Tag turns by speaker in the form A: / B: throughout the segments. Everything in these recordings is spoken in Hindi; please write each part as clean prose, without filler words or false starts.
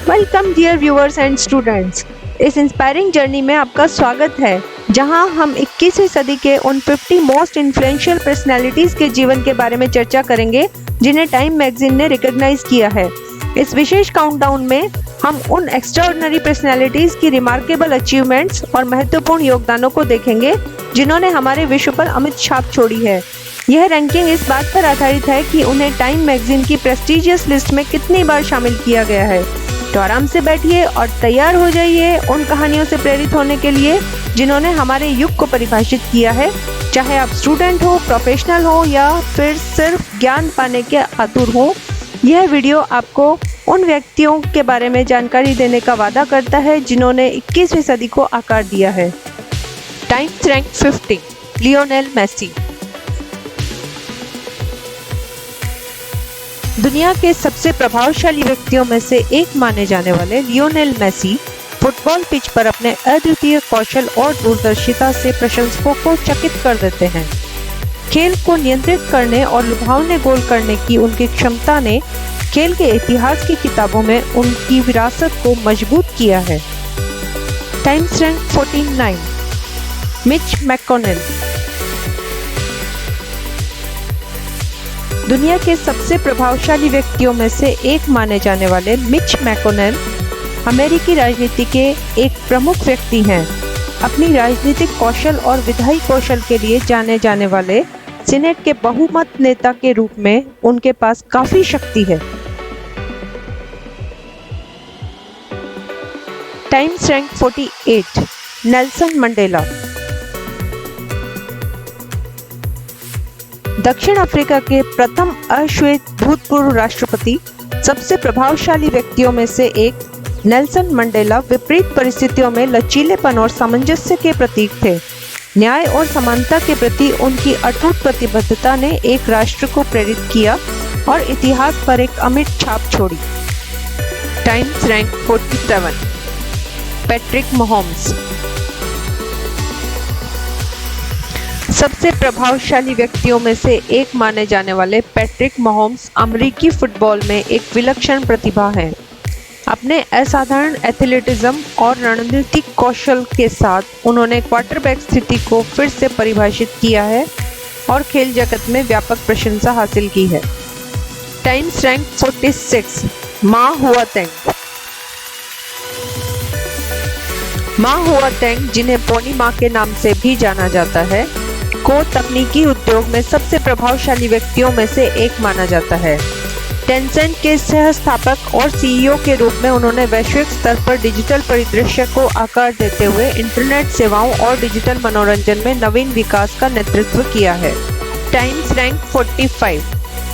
A: Welcome dear viewers and students. इस इंस्पायरिंग जर्नी में आपका स्वागत है, जहां हम 21वीं सदी के उन 50 मोस्ट इन्फ्लुएंशियल पर्सनैलिटीज के जीवन के बारे में चर्चा करेंगे जिन्हें टाइम मैगजीन ने रिकॉग्नाइज किया है। इस विशेष काउंटडाउन में हम उन एक्स्ट्राऑर्डिनरी पर्सनैलिटीज की रिमार्केबल अचीवमेंट्स और महत्वपूर्ण योगदानों को देखेंगे जिन्होंने हमारे विश्व पर अमिट छाप छोड़ी है। यह रैंकिंग इस बात पर आधारित है कि उन्हें टाइम मैगजीन की प्रेस्टीजियस लिस्ट में कितनी बार शामिल किया गया है। तो आराम से बैठिए और तैयार हो जाइए उन कहानियों से प्रेरित होने के लिए जिन्होंने हमारे युग को परिभाषित किया है। चाहे आप स्टूडेंट हो, प्रोफेशनल हो या फिर सिर्फ ज्ञान पाने के आतुर हो, यह वीडियो आपको उन व्यक्तियों के बारे में जानकारी देने का वादा करता है जिन्होंने 21वीं सदी को आकार दिया है। Times rank 50, Lionel Messi. दुनिया के सबसे प्रभावशाली व्यक्तियों में से एक माने जाने वाले लियोनेल मेसी फुटबॉल पिच पर अपने अद्वितीय कौशल और दूरदर्शिता से प्रशंसकों को चकित कर देते हैं। खेल को नियंत्रित करने और लुभावने गोल करने की उनकी क्षमता ने खेल के इतिहास की किताबों में उनकी विरासत को मजबूत किया है। Times rank 49, Mitch McConnell. दुनिया के सबसे प्रभावशाली व्यक्तियों में से एक माने जाने वाले मिच मैकोनेल अमेरिकी राजनीति के एक प्रमुख व्यक्ति हैं। अपनी राजनीतिक कौशल और विधायी कौशल के लिए जाने जाने वाले सीनेट के बहुमत नेता के रूप में उनके पास काफी शक्ति है। Times rank 48, Nelson Mandela. दक्षिण अफ्रीका के प्रथम अश्वेत भूतपूर्व राष्ट्रपति, सबसे प्रभावशाली व्यक्तियों में से एक नेल्सन मंडेला विपरीत परिस्थितियों में लचीलेपन और सामंजस्य के प्रतीक थे। न्याय और समानता के प्रति उनकी अटूट प्रतिबद्धता ने एक राष्ट्र को प्रेरित किया और इतिहास पर एक अमिट छाप छोड़ी। Times rank 47, Patrick Mahomes. सबसे प्रभावशाली व्यक्तियों में से एक माने जाने वाले पैट्रिक महोम्स अमेरिकी फुटबॉल में एक विलक्षण प्रतिभा हैं। अपने असाधारण एथलेटिज्म और रणनीतिक कौशल के साथ उन्होंने क्वार्टरबैक स्थिति को फिर से परिभाषित किया है और खेल जगत में व्यापक प्रशंसा हासिल की है। टाइम्स रैंक 46, मा हुआतेंग। मा हुआतेंग, जिन्हें पोनी मा के नाम से भी जाना जाता है, को तकनीकी उद्योग में सबसे प्रभावशाली व्यक्तियों में से एक माना जाता है। टेंसेंट के सह स्थापक और सीईओ के रूप में उन्होंने वैश्विक स्तर पर डिजिटल परिदृश्य को आकार देते हुए इंटरनेट सेवाओं और डिजिटल मनोरंजन में नवीन विकास का नेतृत्व किया है। टाइम्स रैंक 45,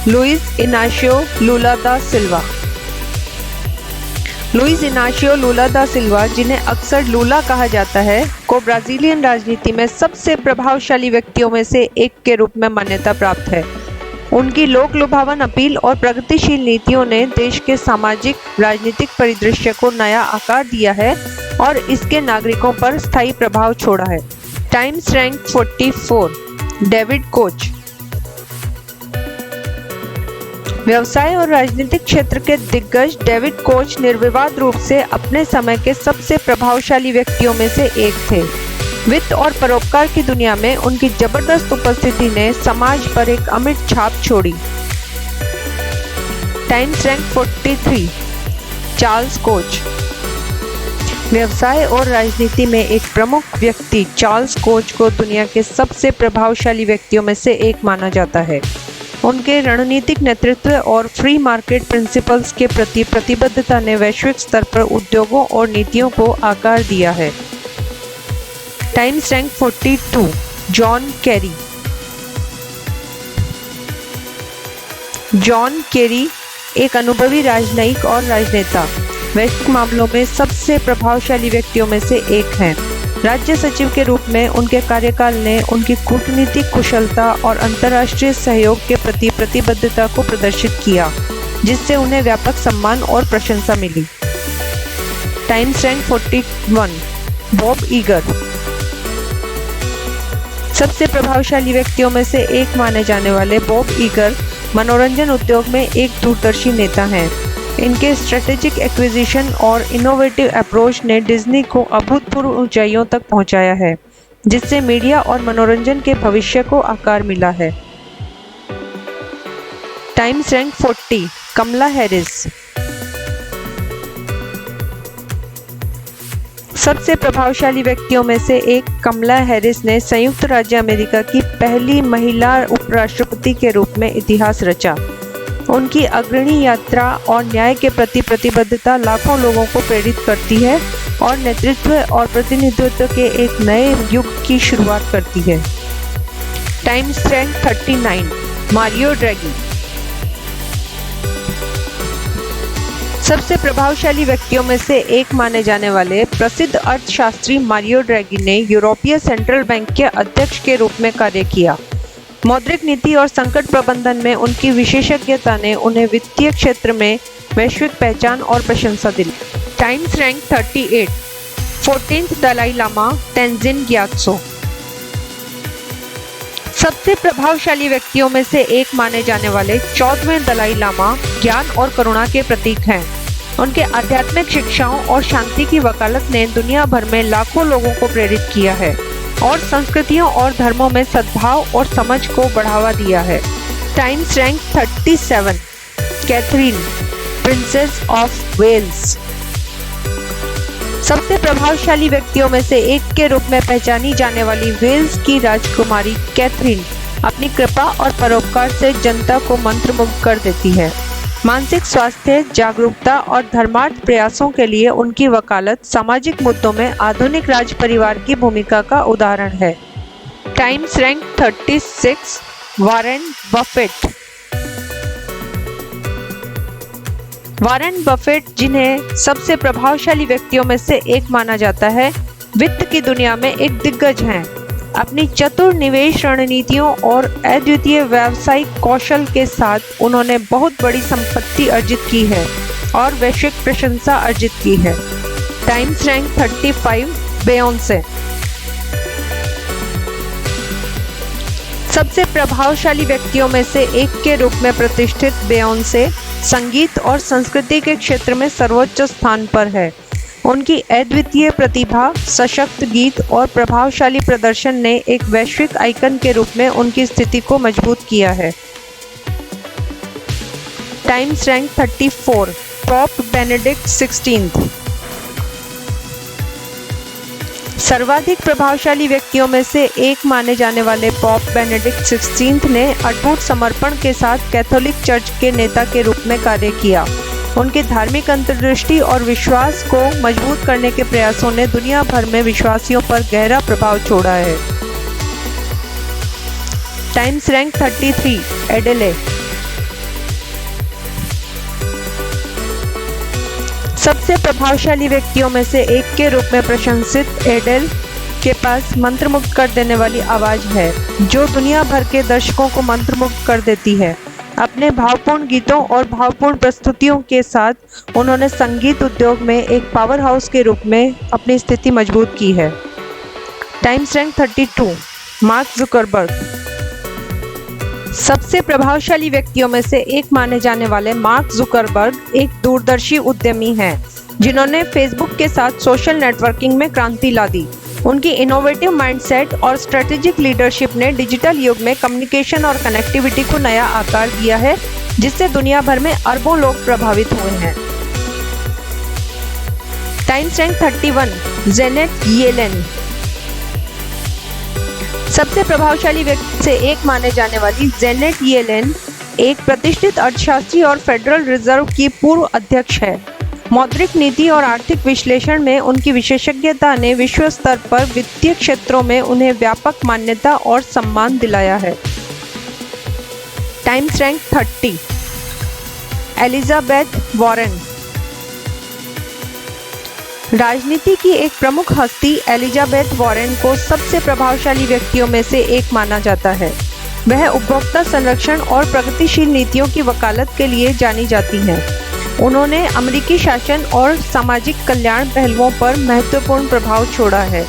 A: लुइस इनाशियो लुला दा सिल्वा। लुइस इनाशियो लुला दा सिल्वा, जिन्हें अक्सर लूला कहा जाता है, को ब्राजीलियन राजनीति में सबसे प्रभावशाली व्यक्तियों में से एक के रूप में मान्यता प्राप्त है। उनकी लोक लुभावन अपील और प्रगतिशील नीतियों ने देश के सामाजिक राजनीतिक परिदृश्य को नया आकार दिया है और इसके नागरिकों पर स्थायी प्रभाव छोड़ा है। Times rank 44, David coach. व्यवसाय और राजनीतिक क्षेत्र के दिग्गज डेविड कोच निर्विवाद रूप से अपने समय के सबसे प्रभावशाली व्यक्तियों में से एक थे। वित्त और परोपकार की दुनिया में उनकी जबरदस्त उपस्थिति ने समाज पर एक अमिट छाप छोड़ी। Times rank 43, Charles coach. व्यवसाय और राजनीति में एक प्रमुख व्यक्ति चार्ल्स कोच को दुनिया के सबसे प्रभावशाली व्यक्तियों में से एक माना जाता है। उनके रणनीतिक नेतृत्व और फ्री मार्केट प्रिंसिपल्स के प्रति प्रतिबद्धता ने वैश्विक स्तर पर उद्योगों और नीतियों को आकार दिया है। Times rank 42, John Kerry. John Kerry एक अनुभवी राजनयिक और राजनेता, वैश्विक मामलों में सबसे प्रभावशाली व्यक्तियों में से एक हैं। राज्य सचिव के रूप में उनके कार्यकाल ने उनकी कूटनीतिक कुशलता और अंतर्राष्ट्रीय सहयोग के प्रति प्रतिबद्धता को प्रदर्शित किया, जिससे उन्हें व्यापक सम्मान और प्रशंसा मिली। Times rank 41, Bob Iger. सबसे प्रभावशाली व्यक्तियों में से एक माने जाने वाले बॉब ईगर मनोरंजन उद्योग में एक दूरदर्शी नेता हैं। इनके स्ट्रेटेजिक एक्विजिशन और इनोवेटिव अप्रोच ने डिज्नी को अभूतपूर्व ऊंचाइयों तक पहुंचाया है, जिससे मीडिया और मनोरंजन के भविष्य को आकार मिला है। टाइम्स रैंक 40 कमला हैरिस। सबसे प्रभावशाली व्यक्तियों में से एक कमला हैरिस ने संयुक्त राज्य अमेरिका की पहली महिला उपराष्ट्रपति के रूप में इतिहास रचा। उनकी अग्रणी यात्रा और न्याय के प्रति प्रतिबद्धता लाखों लोगों को प्रेरित करती है और नेतृत्व और प्रतिनिधित्व के एक नए युग की शुरुआत करती है। Times rank 39 Mario Draghi. सबसे प्रभावशाली व्यक्तियों में से एक माने जाने वाले प्रसिद्ध अर्थशास्त्री मारियो ड्रैगी ने यूरोपीय सेंट्रल बैंक के अध्यक्ष के रूप में कार्य किया। मौद्रिक नीति और संकट प्रबंधन में उनकी विशेषज्ञता ने उन्हें वित्तीय क्षेत्र में वैश्विक पहचान और प्रशंसा दिलाई। Times rank 38 14th Dalai Lama Tenzin Gyatso. सबसे प्रभावशाली व्यक्तियों में से एक माने जाने वाले 14वें दलाई लामा ज्ञान और करुणा के प्रतीक हैं। उनके आध्यात्मिक शिक्षाओं और शांति की वकालत ने दुनिया भर में लाखों लोगों को प्रेरित किया है और संस्कृतियों और धर्मों में सद्भाव और समझ को बढ़ावा दिया है। Times rank 37 Catherine Princess of Wales. सबसे प्रभावशाली व्यक्तियों में से एक के रूप में पहचानी जाने वाली वेल्स की राजकुमारी कैथरीन अपनी कृपा और परोपकार से जनता को मंत्रमुग्ध कर देती है। मानसिक स्वास्थ्य, जागरूकता और धर्मार्थ प्रयासों के लिए उनकी वकालत सामाजिक मुद्दों में आधुनिक राज परिवार की भूमिका का उदाहरण है। Times rank 36 Warren Buffett. Warren Buffett, जिन्हें सबसे प्रभावशाली व्यक्तियों में से एक माना जाता है, वित्त की दुनिया में एक दिग्गज हैं। अपनी चतुर निवेश रणनीतियों और अद्वितीय व्यावसायिक कौशल के साथ उन्होंने बहुत बड़ी संपत्ति अर्जित की है और वैश्विक प्रशंसा अर्जित की है। Times rank 35 बेयोंसे। सबसे प्रभावशाली व्यक्तियों में से एक के रूप में प्रतिष्ठित बेयोंसे संगीत और संस्कृति के क्षेत्र में सर्वोच्च स्थान पर है। उनकी अद्वितीय प्रतिभा, सशक्त गीत और प्रभावशाली प्रदर्शन ने एक वैश्विक आइकन के रूप में उनकी स्थिति को मजबूत किया है। Times rank 34 pope Benedict 16। सर्वाधिक प्रभावशाली व्यक्तियों में से एक माने जाने वाले पोप बेनेडिक्ट 16 ने अटूट समर्पण के साथ कैथोलिक चर्च के नेता के रूप में कार्य किया। उनके धार्मिक अंतर्दृष्टि और विश्वास को मजबूत करने के प्रयासों ने दुनिया भर में विश्वासियों पर गहरा प्रभाव छोड़ा है। Times rank 33 एडेले। सबसे प्रभावशाली व्यक्तियों में से एक के रूप में प्रशंसित एडेल के पास मंत्रमुग्ध कर देने वाली आवाज है, जो दुनिया भर के दर्शकों को मंत्रमुग्ध कर देती है। अपने भावपूर्ण गीतों और भावपूर्ण प्रस्तुतियों के साथ उन्होंने संगीत उद्योग में एक पावर हाउस के रूप में अपनी स्थिति मजबूत की है। Times rank 32 mark Zuckerberg. सबसे प्रभावशाली व्यक्तियों में से एक माने जाने वाले मार्क जुकरबर्ग एक दूरदर्शी उद्यमी हैं, जिन्होंने फेसबुक के साथ सोशल नेटवर्किंग में क्रांति ला दी। उनकी इनोवेटिव माइंडसेट और स्ट्रेटेजिक लीडरशिप ने डिजिटल युग में कम्युनिकेशन और कनेक्टिविटी को नया आकार दिया है, जिससे दुनिया भर में अरबों लोग प्रभावित हुए हैं। Times rank 31 Janet Yellen. सबसे प्रभावशाली व्यक्ति से एक माने जाने वाली जेनेट येलेन एक प्रतिष्ठित अर्थशास्त्री और फेडरल रिजर्व की पूर्व अध्यक्ष है। मौद्रिक नीति और आर्थिक विश्लेषण में उनकी विशेषज्ञता ने विश्व स्तर पर वित्तीय क्षेत्रों में उन्हें व्यापक मान्यता और सम्मान दिलाया है। Times rank 30 Elizabeth Warren. राजनीति की एक प्रमुख हस्ती एलिजाबेथ वॉरेन को सबसे प्रभावशाली व्यक्तियों में से एक माना जाता है। वह उपभोक्ता संरक्षण और प्रगतिशील नीतियों की वकालत के लिए जानी जाती हैं। उन्होंने अमेरिकी शासन और सामाजिक कल्याण पहलुओं पर महत्वपूर्ण प्रभाव छोड़ा है।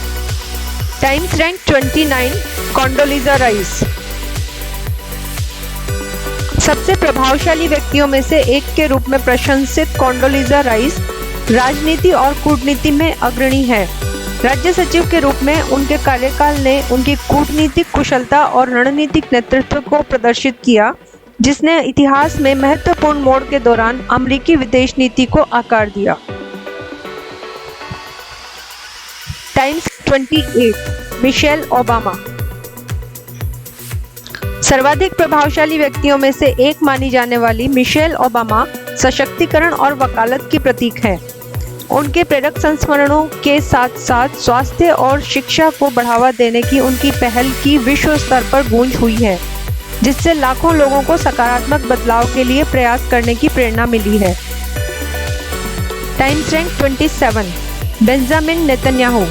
A: Times rank 29 Condoleezza Rice. सबसे प्रभावशाली व्यक्तियों में से एक के रूप में प्रशंसित कोंडोलीजा राइस राजनीति और कूटनीति में अग्रणी है। राज्य सचिव के रूप में उनके कार्यकाल ने उनकी कूटनीतिक कुशलता और रणनीतिक नेतृत्व को प्रदर्शित किया, जिसने इतिहास में महत्वपूर्ण मोड़ के दौरान अमेरिकी विदेश नीति को आकार दिया। Times 28 Michelle Obama. सर्वाधिक प्रभावशाली व्यक्तियों में से एक मानी जाने वाली मिशेल ओबामा सशक्तिकरण और वकालत की प्रतीक है। उनके प्रेरक संस्मरणों के साथ साथ स्वास्थ्य और शिक्षा को बढ़ावा देने की उनकी पहल की विश्व स्तर पर गूंज हुई है, जिससे लाखों लोगों को सकारात्मक बदलाव के लिए प्रयास करने की प्रेरणा मिली है। Times rank 27 Benjamin Netanyahu.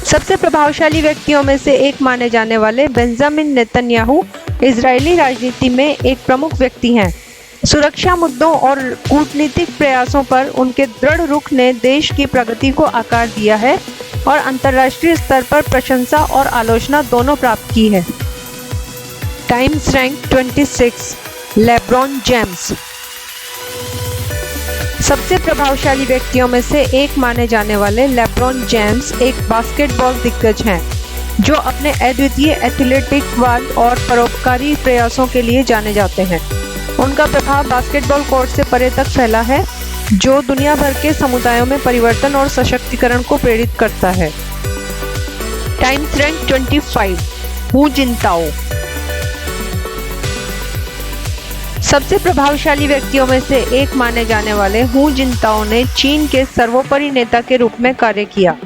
A: सबसे प्रभावशाली व्यक्तियों में से एक माने जाने वाले बेंजामिन नेतन्याहू इजरायली राजनीति में एक प्रमुख व्यक्ति हैं। सुरक्षा मुद्दों और कूटनीतिक प्रयासों पर उनके दृढ़ रुख ने देश की प्रगति को आकार दिया है और अंतर्राष्ट्रीय स्तर पर प्रशंसा और आलोचना दोनों प्राप्त की है। Times rank 26 LeBron James. सबसे प्रभावशाली व्यक्तियों में से एक माने जाने वाले लेब्रॉन जेम्स एक बास्केटबॉल दिग्गज हैं, जो अपने अद्वितीय एथलेटिकवाद और परोपकारी प्रयासों के लिए जाने जाते हैं। उनका प्रभाव बास्केटबॉल कोर्ट से परे तक फैला है, जो दुनिया भर के समुदायों में परिवर्तन और सशक्तिकरण को प्रेरित करता है। टाइम्स रैंक 25 हू जिनताओ। सबसे प्रभावशाली व्यक्तियों में से एक माने जाने वाले हू जिनताओ ने चीन के सर्वोपरि नेता के रूप में कार्य किया।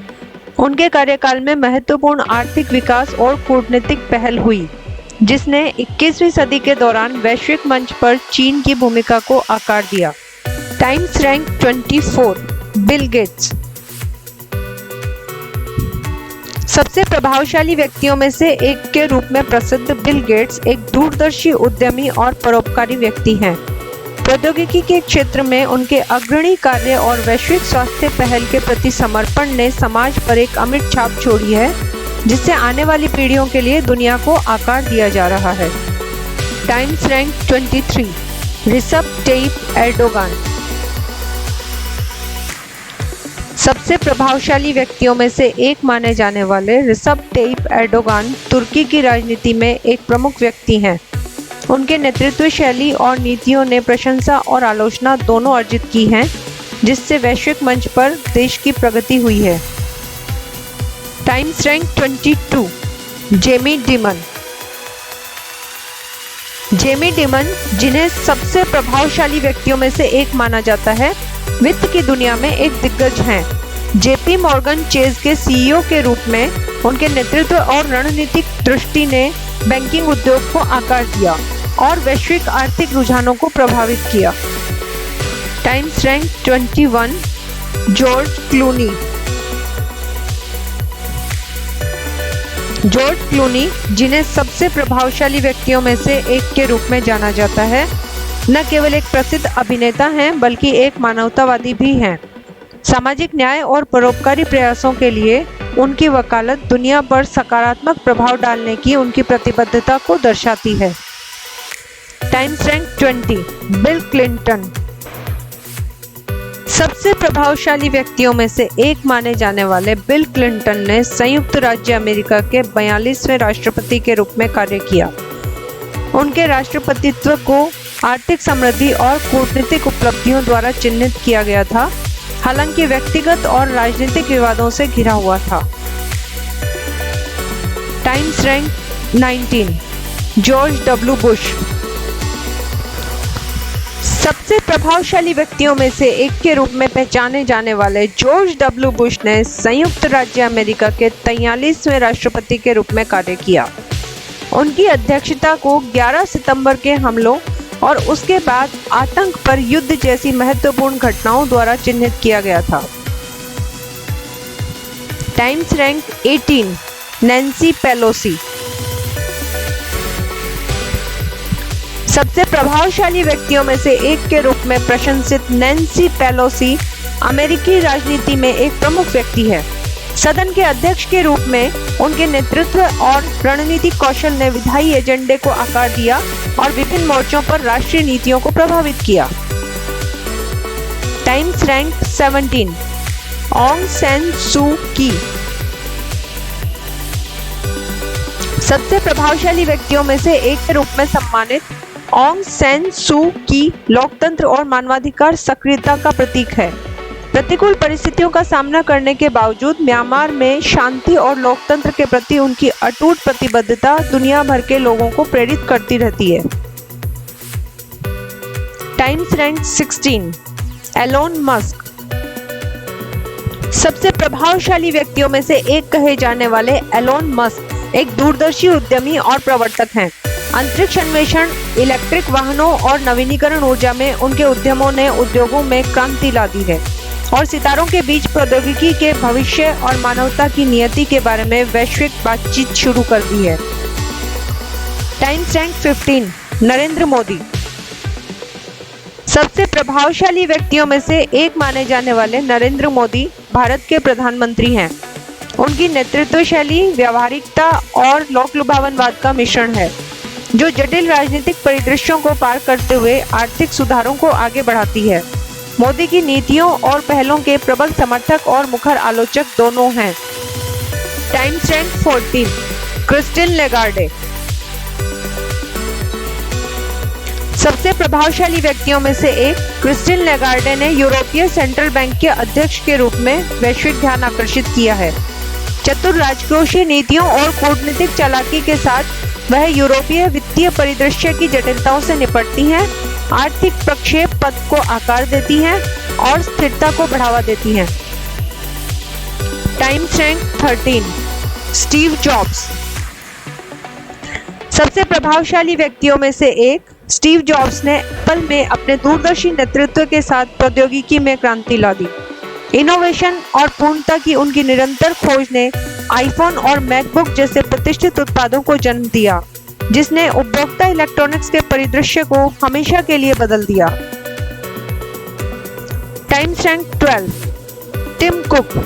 A: उनके कार्यकाल में महत्वपूर्ण आर्थिक विकास और कूटनीतिक पहल हुई, जिसने 21वीं सदी के दौरान वैश्विक मंच पर चीन की भूमिका को आकार दिया। Times rank 24 Bill Gates. सबसे प्रभावशाली व्यक्तियों में से एक के रूप में प्रसिद्ध बिल गेट्स एक दूरदर्शी उद्यमी और परोपकारी व्यक्ति हैं। प्रौद्योगिकी के क्षेत्र में उनके अग्रणी कार्य और वैश्विक स्वास्थ्य पहल के प्रति समर्पण ने समाज पर एक अमिट छाप छोड़ी है, जिससे आने वाली पीढ़ियों के लिए दुनिया को आकार दिया जा रहा है। Times rank 23 रिसेप टैयिप Erdogan. सबसे प्रभावशाली व्यक्तियों में से एक माने जाने वाले रिसेप टैयिप एर्दोगान तुर्की की राजनीति में एक प्रमुख व्यक्ति हैं। उनके नेतृत्व शैली और नीतियों ने प्रशंसा और आलोचना दोनों अर्जित की हैं, जिससे वैश्विक मंच पर देश की प्रगति हुई है। Times rank 22 Jamie Dimon. Jamie Dimon, जिन्हें सबसे प्रभावशाली व्यक्तियों में से एक माना जाता है, वित्त की दुनिया में एक दिग्गज हैं। जेपी मॉर्गन चेज के सीईओ के रूप में उनके नेतृत्व और रणनीतिक दृष्टि ने बैंकिंग उद्योग को आकार दिया और वैश्विक आर्थिक रुझानों को प्रभावित किया। Times rank 21 George Clooney. George Clooney, जिन्हें सबसे प्रभावशाली व्यक्तियों में से एक के रूप में जाना जाता है, न केवल एक प्रसिद्ध अभिनेता हैं बल्कि एक मानवतावादी भी हैं। सामाजिक न्याय और परोपकारी प्रयासों के लिए उनकी वकालत दुनिया पर सकारात्मक प्रभाव डालने की उनकी प्रतिबद्धता को दर्शाती है। Times rank 20 bill Clinton. सबसे प्रभावशाली व्यक्तियों में से एक माने जाने वाले बिल क्लिंटन ने संयुक्त राज्य अमेरिका के 42वें राष्ट्रपति के रूप में कार्य किया। उनके राष्ट्रपतित्व को आर्थिक समृद्धि और कूटनीतिक उपलब्धियों द्वारा चिन्हित किया गया था, हालांकि व्यक्तिगत और राजनीतिक विवादों से घिरा हुआ था। Times rank 19 George W Bush. सबसे प्रभावशाली व्यक्तियों में से एक के रूप में पहचाने जाने वाले जॉर्ज डब्ल्यू बुश ने संयुक्त राज्य अमेरिका के 43वें राष्ट्रपति के रूप में कार्य किया। उनकी अध्यक्षता को 11 सितंबर के हमलों और उसके बाद आतंक पर युद्ध जैसी महत्वपूर्ण घटनाओं द्वारा चिन्हित किया गया था। Times rank 18 Nancy Pelosi. सबसे प्रभावशाली व्यक्तियों में से एक के रूप में प्रशंसित नैन्सी पेलोसी अमेरिकी राजनीति में एक प्रमुख व्यक्ति है। सदन के अध्यक्ष के रूप में उनके नेतृत्व और रणनीतिक कौशल ने विधायी एजेंडे को आकार दिया और विभिन्न मोर्चों पर राष्ट्रीय नीतियों को प्रभावित किया। टाइम्स रैंक 17 ऑंग सैन सू की। सबसे प्रभावशाली व्यक्तियों में से एक के रूप में सम्मानित ऑंग सैन सू की लोकतंत्र और मानवाधिकार सक्रियता का प्रतीक है। प्रतिकूल परिस्थितियों का सामना करने के बावजूद म्यांमार में शांति और लोकतंत्र के प्रति उनकी अटूट प्रतिबद्धता दुनिया भर के लोगों को प्रेरित करती रहती है। Times rank 16 Elon Musk. सबसे प्रभावशाली व्यक्तियों में से एक कहे जाने वाले एलोन मस्क एक दूरदर्शी उद्यमी और प्रवर्तक हैं। अंतरिक्ष अन्वेषण, इलेक्ट्रिक वाहनों और नवीनीकरण ऊर्जा में उनके उद्यमों ने उद्योगों में क्रांति ला दी है और सितारों के बीच प्रौद्योगिकी के भविष्य और मानवता की नियति के बारे में वैश्विक बातचीत शुरू कर दी है। Times rank 15 Narendra Modi. सबसे प्रभावशाली व्यक्तियों में से एक माने जाने वाले नरेंद्र मोदी भारत के प्रधानमंत्री हैं। उनकी नेतृत्व शैली व्यावहारिकता और लोक लुभावनवाद का मिश्रण है, जो जटिल राजनीतिक परिदृश्यों को पार करते हुए आर्थिक सुधारों को आगे बढ़ाती है। मोदी की नीतियों और पहलों के प्रबल समर्थक और मुखर आलोचक दोनों हैं। Times rank 14 Christine Lagarde. सबसे प्रभावशाली व्यक्तियों में से एक क्रिस्टिन लेगार्डे ने यूरोपीय सेंट्रल बैंक के अध्यक्ष के रूप में वैश्विक ध्यान आकर्षित किया है। चतुर राजकोषीय नीतियों और कूटनीतिक चालाकी के साथ वह यूरोपीय वित्तीय परिदृश्य की जटिलताओं से निपटती हैं, आर्थिक प्रक्षेप पथ को आकार देती हैं और स्थिरता को बढ़ावा देती हैं। Times rank 13 Steve jobs. सबसे प्रभावशाली व्यक्तियों में से एक स्टीव जॉब्स ने एप्पल में अपने दूरदर्शी नेतृत्व के साथ प्रौद्योगिकी में क्रांति ला दी। इनोवेशन और पूर्णता की उनकी निरंतर खोज ने आईफोन और मैकबुक जैसे प्रतिष्ठित उत्पादों को जन्म दिया, जिसने उपभोक्ता इलेक्ट्रॉनिक्स के परिदृश्य को हमेशा के लिए बदल दिया। Times rank 12 Tim Cook.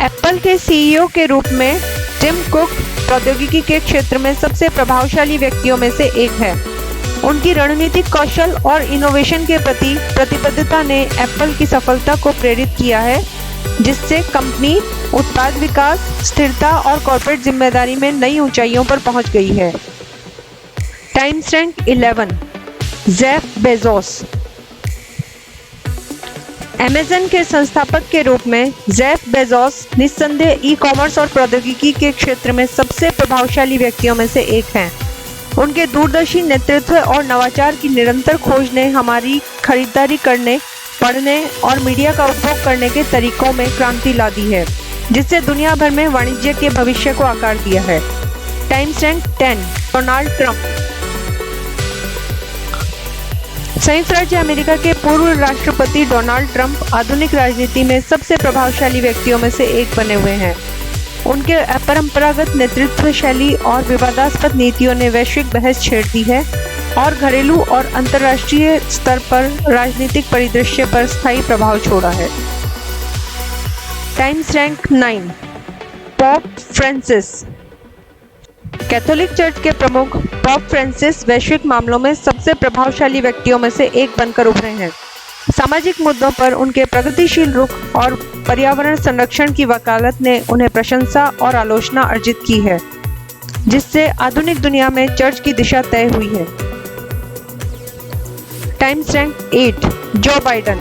A: Apple के सीईओ के रूप में टिम कुक प्रौद्योगिकी के क्षेत्र में सबसे प्रभावशाली व्यक्तियों में से एक है। उनकी रणनीतिक कौशल और इनोवेशन के प्रति प्रतिबद्धता ने एप्पल की सफलता को प्रेरित किया है, जिससे कंपनी उत्पाद विकास, स्थिरता और कॉर्पोरेट जिम्मेदारी में नई ऊंचाइयों पर पहुंच गई है। Times rank 11 Jeff Bezos. Amazon के संस्थापक के रूप में जेफ बेजोस निस्संदेह ई कॉमर्स और प्रौद्योगिकी के क्षेत्र में सबसे प्रभावशाली व्यक्तियों में से एक हैं। उनके दूरदर्शी नेतृत्व और नवाचार की निरंतर खोज ने हमारी खरीदारी करने, पढ़ने और मीडिया का उपभोग करने के तरीकों में क्रांति ला दी है, जिससे दुनिया भर में वाणिज्य के भविष्य को आकार दिया है। Times rank 10 Donald Trump. संयुक्त राज्य अमेरिका के पूर्व राष्ट्रपति डोनाल्ड ट्रंप आधुनिक राजनीति में सबसे प्रभावशाली व्यक्तियों में से एक बने हुए हैं। उनके अपरंपरागत नेतृत्व शैली और विवादास्पद नीतियों ने वैश्विक बहस छेड़ दी है और घरेलू और अंतर्राष्ट्रीय स्तर पर राजनीतिक परिदृश्य पर स्थायी प्रभाव छोड़ा है। Times rank 9 pop Francis. Catholic church के प्रमुख पॉप फ्रांसिस वैश्विक मामलों में सबसे प्रभावशाली व्यक्तियों में से एक बनकर उभरे हैं। सामाजिक मुद्दों पर उनके प्रगतिशील रुख और पर्यावरण संरक्षण की वकालत ने उन्हें प्रशंसा और आलोचना अर्जित की है, जिससे आधुनिक दुनिया में चर्च की दिशा तय हुई है। Times rank 8 Joe Biden.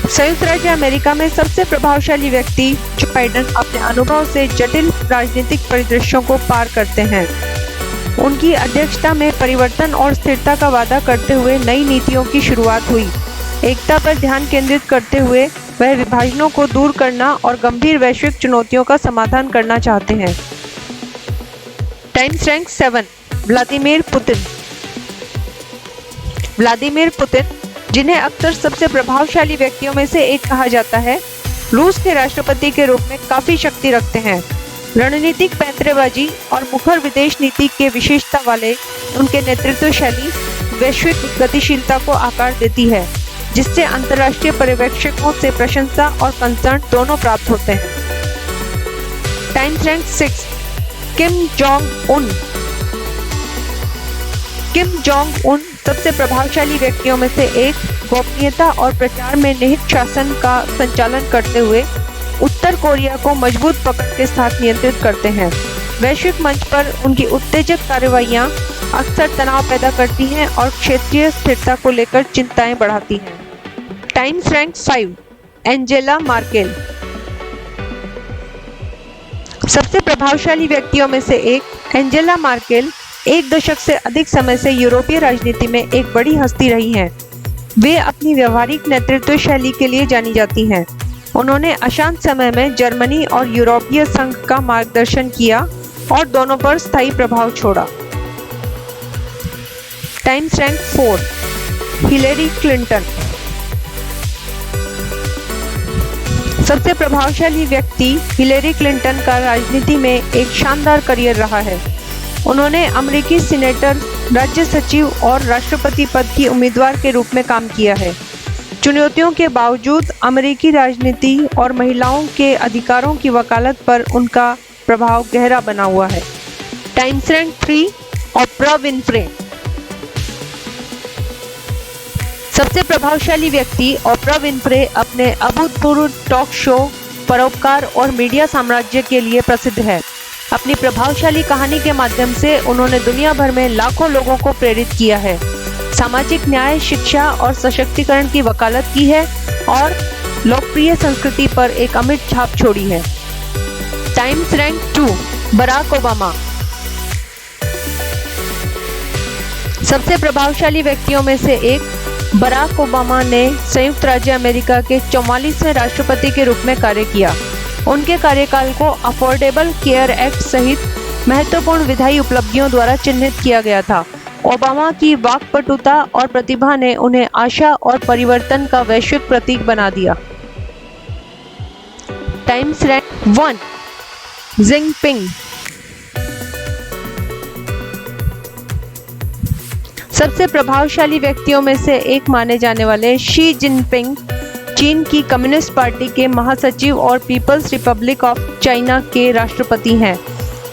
A: संयुक्त राज्य अमेरिका में सबसे प्रभावशाली व्यक्ति जो बाइडेन अपने अनुभव से जटिल राजनीतिक परिदृश्यों को पार करते हैं। उनकी अध्यक्षता में परिवर्तन और स्थिरता का वादा करते हुए नई नीतियों की शुरुआत हुई। एकता पर ध्यान केंद्रित करते हुए वह विभाजनों को दूर करना और गंभीर वैश्विक चुनौतियों का समाधान करना चाहते हैं। Times rank 7 Vladimir Putin. Vladimir Putin, जिन्हें अक्सर सबसे प्रभावशाली व्यक्तियों में से एक कहा जाता है, रूस के राष्ट्रपति के रूप में काफी शक्ति रखते हैं। रणनीतिक पैंतरेबाजी और मुखर विदेश नीति के विशेषता वाले उनके नेतृत्व शैली वैश्विक गतिशीलता को आकार देती है, जिससे अंतर्राष्ट्रीय पर्यवेक्षकों से प्रशंसा और कंसर्न दोनों प्राप्त होते हैं। Times rank 6 Kim Jong Un. Kim Jong Un सबसे प्रभावशाली व्यक्तियों में से एक, गोपनीयता और प्रचार में निहित शासन का संचालन करते हुए उत्तर कोरिया को मजबूत पकड़ के साथ नियंत्रित करते हैं। वैश्विक मंच पर उनकी उत्तेजक कार्रवाइयां अक्सर तनाव पैदा करती हैं और क्षेत्रीय स्थिरता को लेकर चिंताएं बढ़ाती हैं। Times rank 5 Angela Merkel. सबसे प्रभावशाली व्यक्तियों में से एक, एंजेला मार्केल एक दशक से अधिक समय से यूरोपीय राजनीति में एक बड़ी हस्ती रही हैं। वे अपनी व्यवहारिक नेतृत्व शैली के लिए जानी जाती हैं। उन्होंने अशांत समय में जर्मनी और यूरोपीय संघ का मार्गदर्शन किया और दोनों पर स्थायी प्रभाव छोड़ा। Times rank 4 Hillary Clinton. सबसे प्रभावशाली व्यक्ति हिलेरी क्लिंटन का राजनीति में एक शानदार करियर रहा है। उन्होंने अमेरिकी सीनेटर, राज्य सचिव और राष्ट्रपति पद की उम्मीदवार के रूप में काम किया है। चुनौतियों के बावजूद अमेरिकी राजनीति और महिलाओं के अधिकारों की वकालत पर उनका प्रभाव गहरा बना हुआ है। टाइम्स रैंक 3 ओप्रा विनफ्रे। सबसे प्रभावशाली व्यक्ति ओप्रा विनफ्रे अपने अभूतपूर्व टॉक शो, परोपकार और मीडिया साम्राज्य के लिए प्रसिद्ध है। अपनी प्रभावशाली कहानी के माध्यम से उन्होंने दुनिया भर में लाखों लोगों को प्रेरित किया है, सामाजिक न्याय, शिक्षा और सशक्तिकरण की वकालत की है और लोकप्रिय संस्कृति पर एक अमिट छाप छोड़ी है। Times rank 2 Barack Obama. सबसे प्रभावशाली व्यक्तियों में से एक, बराक ओबामा ने संयुक्त राज्य अमेरिका के 44वें राष्ट्रपति के रूप में कार्य किया। उनके कार्यकाल को अफोर्डेबल केयर एक्ट सहित महत्वपूर्ण विधायी उपलब्धियों द्वारा चिन्हित किया गया था। ओबामा की वाक्पटुता और प्रतिभा ने उन्हें आशा और परिवर्तन का वैश्विक प्रतीक बना दिया। Times rank 1 Jinping. सबसे प्रभावशाली व्यक्तियों में से एक माने जाने वाले शी जिनपिंग चीन की कम्युनिस्ट पार्टी के महासचिव और पीपल्स रिपब्लिक ऑफ चाइना के राष्ट्रपति हैं।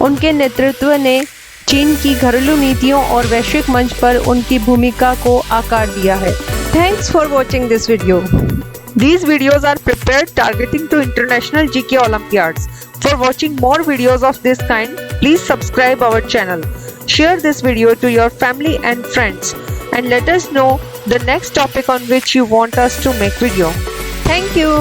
A: उनके नेतृत्व ने चीन की घरेलू नीतियों और वैश्विक मंच पर उनकी भूमिका को आकार दिया है। Thanks for watching this video. These videos are prepared targeting to international GK Olympiads. For watching more videos of this kind, please subscribe our channel. Share this video to your family and friends and let us know the next topic on which you want us to make video. Thank you.